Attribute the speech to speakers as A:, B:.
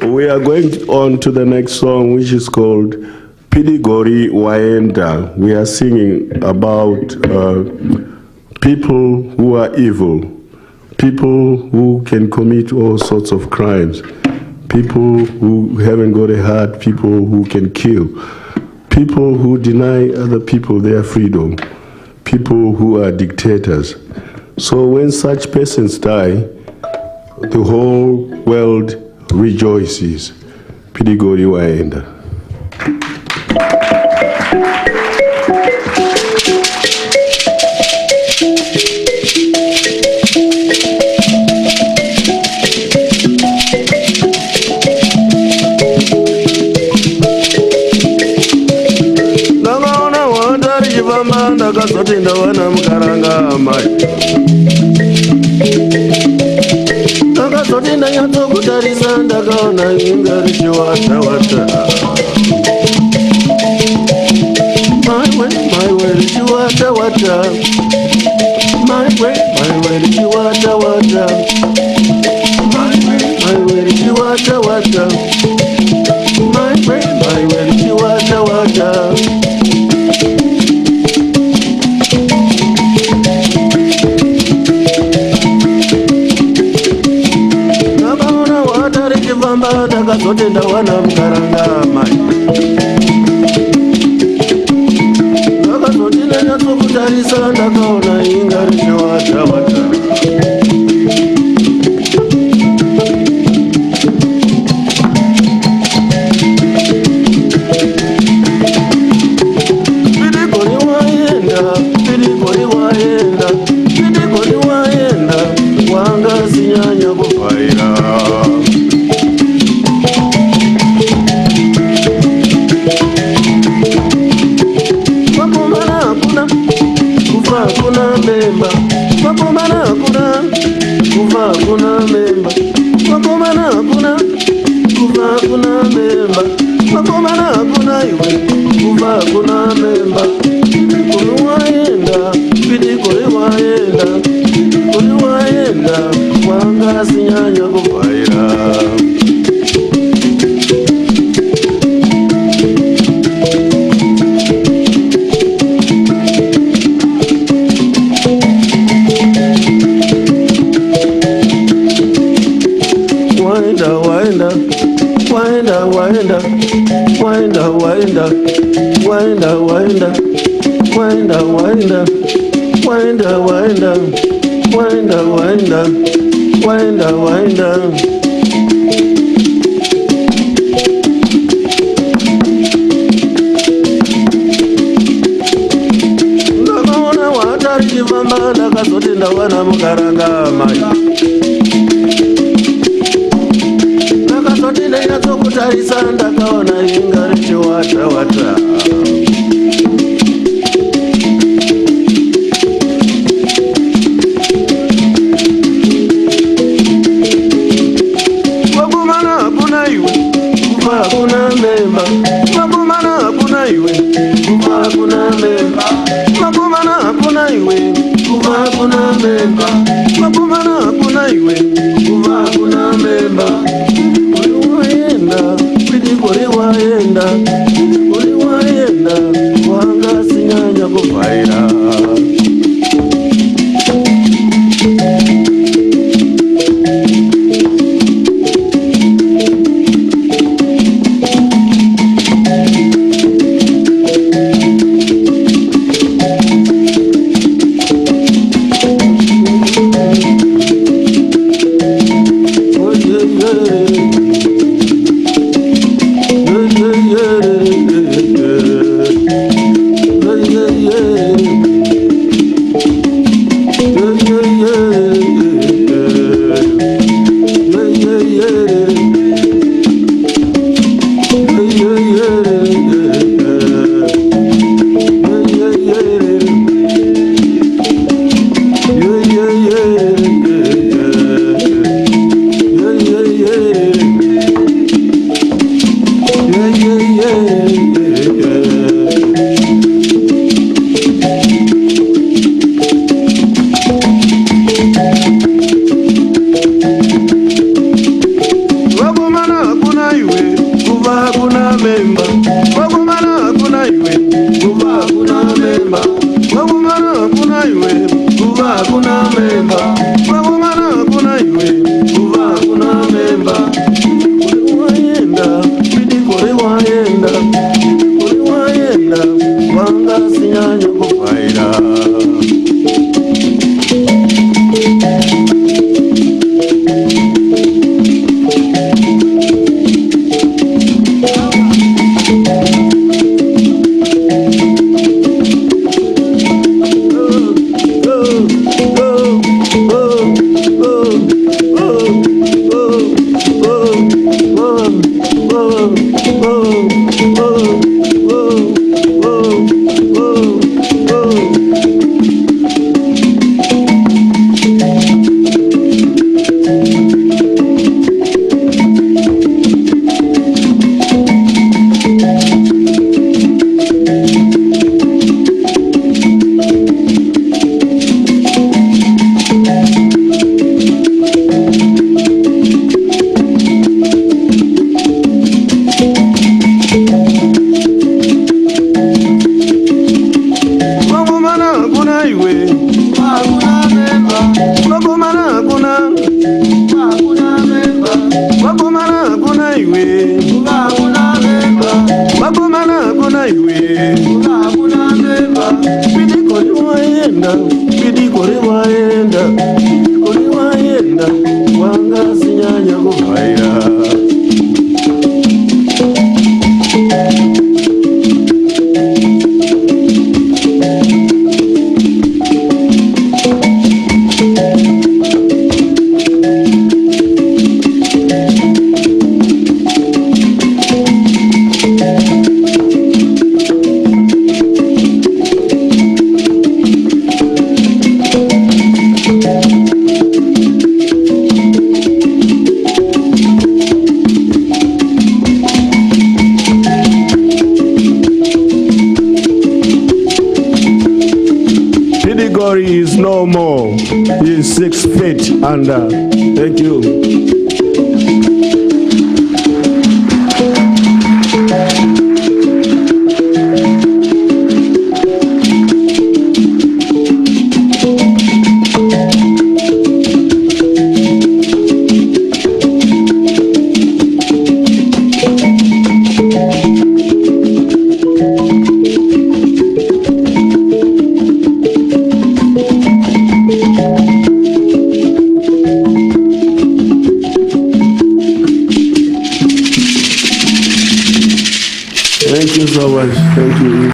A: We are going on to the next song, which is called Pidigori Waenda. We are singing about people who are evil, people who can commit all sorts of crimes, people who haven't got a heart, people who can kill, people who deny other people their freedom, people who are dictators. So when such persons die, the whole world rejoices. Pidigori Waenda.
B: Ndakaona wanda richifamba ndakazoti ndawana mukaranga mai. Ndakazoti ndanyatsokutarisa ndakaona inga richiwata-wata. Maiwe richiwata-wata. Maiwe richiwata-wata. Maiwe richiwata-wata. Maiwe richiwata-wata. Ndakazoti ndawana mukaranga mai. Ndakazoti ndanyatsokutarisa ndakaona inga richiwata-wata. Pidigori waenda, pidigori waenda, pidigori waenda, wanga sinyanya kuvhaira. Kuna memba, wakomana kuna, kuva kuna memba, wakomana kuna, kuva kuna memba, wakomana kuna iwe, kuva kuna memba. Pidigori waenda, pidigori waenda, pidigori waenda, wanga sinyanya kuvhaira. Waenda. Ndakaona watari chifamba ndakazoti ndawana mukaranga mai. Ndakazoti ndanyatsokutarisa ndakaona inga richiwata-wata. Kuna memba, makomana kuna iwe, kuva kuna memba, makomana kuna iwe, kuva kuna memba, makomana kuna iwe, kuva kuna memba. Pidigori waenda, pidigori waenda, wanga sinyanya kuvhaira.
A: be 6 feet under. Thank you. Thank you so much. Thank you.